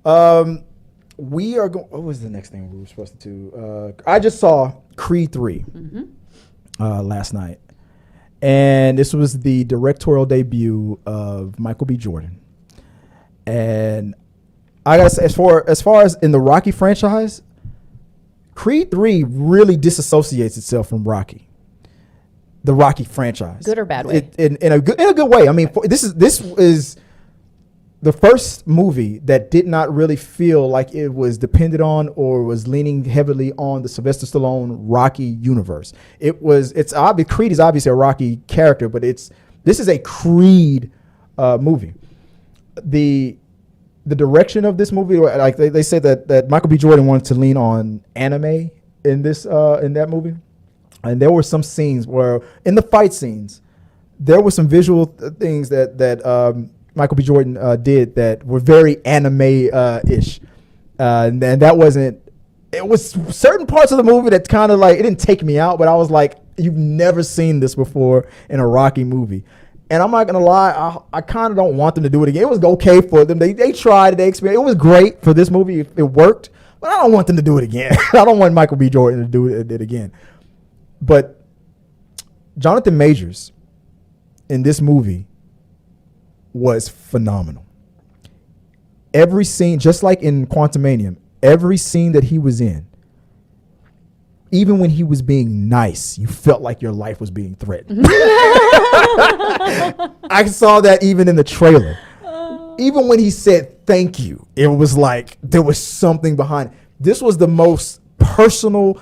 We are going. What was the next thing we were supposed to do? I just saw Creed 3 last night, and this was the directorial debut of Michael B. Jordan. And I gotta say, as far as in the Rocky franchise, Creed 3 really disassociates itself from Rocky, the Rocky franchise. Good or bad way? In a good way. I mean, this is the first movie that did not really feel like it was dependent on or was leaning heavily on the Sylvester Stallone Rocky universe. It's obvious Creed is obviously a Rocky character, but this is a Creed movie. The direction of this movie, like they said that Michael B. Jordan wanted to lean on anime in that movie, and there were some scenes where in the fight scenes there were some visual things that Michael B. Jordan did that were very anime-ish. And that wasn't... It was certain parts of the movie that kind of like... It didn't take me out, but I was like, you've never seen this before in a Rocky movie. And I'm not going to lie, I kind of don't want them to do it again. It was okay for them. They tried it. They experienced. It was great for this movie. It worked. But I don't want them to do it again. I don't want Michael B. Jordan to do it again. But Jonathan Majors in this movie was phenomenal. Every scene, just like in Quantumanium, every scene that he was in, even when he was being nice, you felt like your life was being threatened. I saw that even in the trailer. Even when he said thank you, it was like there was something behind it. This was the most personal.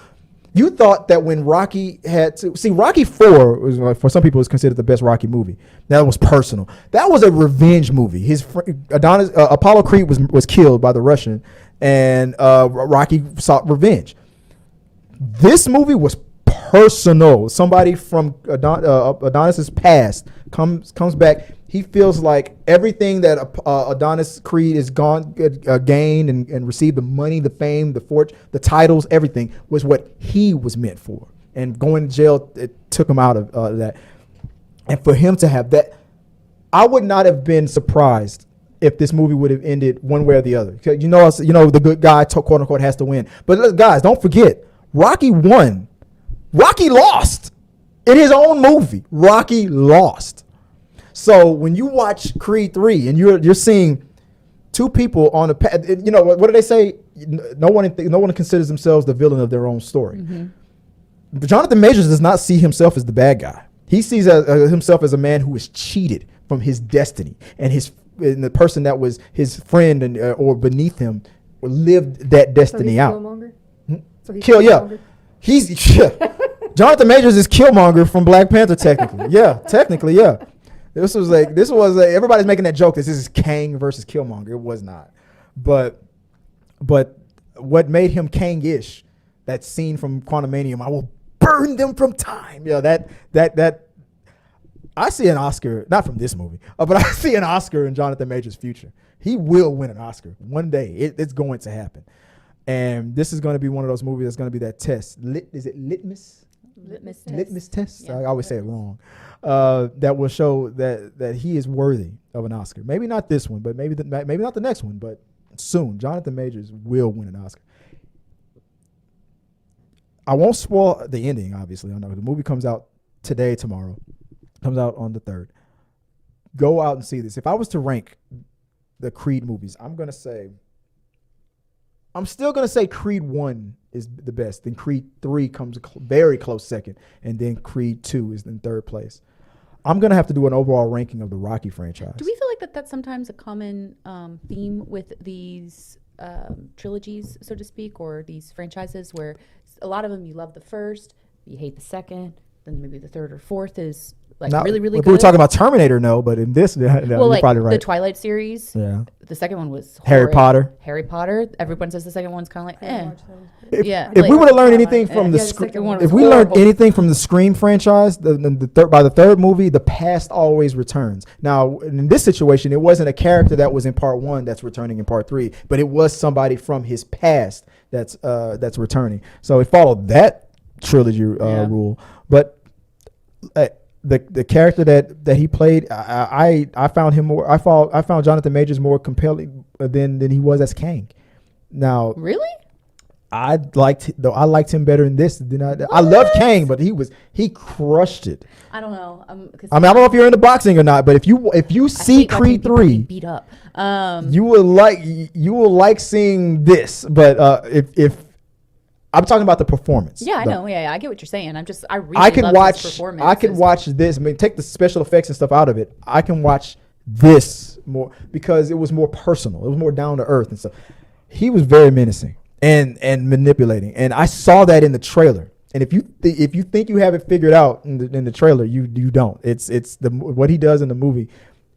You thought that when Rocky had to see Rocky 4 was for some people is considered the best Rocky movie. That was personal. That was a revenge movie. His Apollo Creed was killed by the Russian, and Rocky sought revenge. This movie was personal. Somebody from Adonis's past comes back. He feels like everything that Adonis Creed is gained and received, the money, the fame, the fortune, the titles, everything was what he was meant for. And going to jail, it took him out of that. And for him to have that, I would not have been surprised if this movie would have ended one way or the other. You know, the good guy, quote unquote, has to win. But guys, don't forget, Rocky won. Rocky lost in his own movie. Rocky lost. So when you watch Creed 3 and you're seeing two people on a path, you know, what do they say? No one considers themselves the villain of their own story. Mm-hmm. But Jonathan Majors does not see himself as the bad guy. He sees himself as a man who is cheated from his destiny, and the person that was his friend and or beneath him lived that destiny out. Killmonger? So he's Jonathan Majors is Killmonger from Black Panther, technically. Technically. This was everybody's making that joke. This is Kang versus Killmonger. It was not, but what made him Kang-ish? That scene from Quantumanium. I will burn them from time. That I see an Oscar, not from this movie, but I see an Oscar in Jonathan Majors' future. He will win an Oscar one day. It's going to happen, and this is going to be one of those movies that's going to be that test. Is it litmus? Litmus test. Yeah. I always say it wrong. That will show that he is worthy of an Oscar. Maybe not this one, but maybe not the next one, but soon. Jonathan Majors will win an Oscar. I won't spoil the ending, obviously. I know the movie comes out tomorrow. Comes out on the 3rd. Go out and see this. If I was to rank the Creed movies, I'm still gonna say Creed 1 is the best. Then Creed 3 comes very close second, and then Creed 2 is in third place. I'm gonna have to do an overall ranking of the Rocky franchise. Do we feel like that's sometimes a common theme with these trilogies, so to speak, or these franchises, where a lot of them you love the first, you hate the second, then maybe the third or fourth is really, really good. If we were talking about Terminator, no, but in this, you're probably right. The Twilight series, the second one was Harry Potter. Everyone says the second one's kind of like, If we were to learn anything from learned anything from the Scream franchise, by the third movie, the past always returns. Now, in this situation, it wasn't a character that was in part 1 that's returning in part 3, but it was somebody from his past that's returning. So it followed that trilogy rule, but. The character that he played, I found him more. I found Jonathan Majors more compelling than he was as Kang. Now, Really? I liked him better in this than I love Kang, but he crushed it. I don't know. I mean, I don't know if you're into boxing or not, but if you see Creed 3, beat up. you will like seeing this. But if I'm talking about the performance. Yeah, I though. know. Yeah, I get what you're saying. I really love his performance. I can watch this. I mean, take the special effects and stuff out of it. I can watch this more because it was more personal. It was more down to earth and stuff. He was very menacing and manipulating, and I saw that in the trailer. And if you think you have it figured out in the trailer, you don't. It's what he does in the movie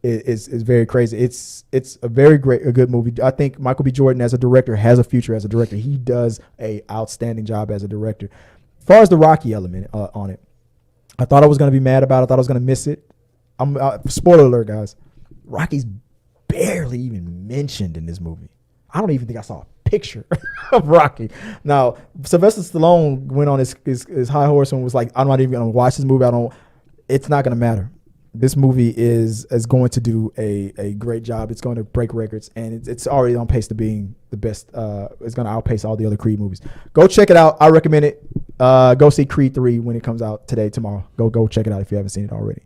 is very crazy. It's a good movie. I think Michael B. Jordan as a director has a future as a director. He does a outstanding job as a director. As far as the Rocky element on it, I thought I was going to be mad about it. I thought I was going to miss it. Spoiler alert, guys. Rocky's barely even mentioned in this movie. I don't even think I saw a picture of Rocky. Now, Sylvester Stallone went on his high horse and was like, I'm not even going to watch this movie. It's not going to matter. This movie is going to do a great job. It's going to break records, and it's already on pace to being the best. It's going to outpace all the other Creed movies. Go check it out. I recommend it. Go see Creed 3 when it comes out tomorrow. Go check it out if you haven't seen it already.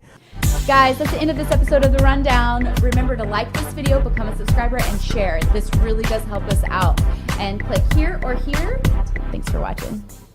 Guys, that's the end of this episode of The Rundown. Remember to like this video, become a subscriber, and share. This really does help us out. And click here or here. Thanks for watching.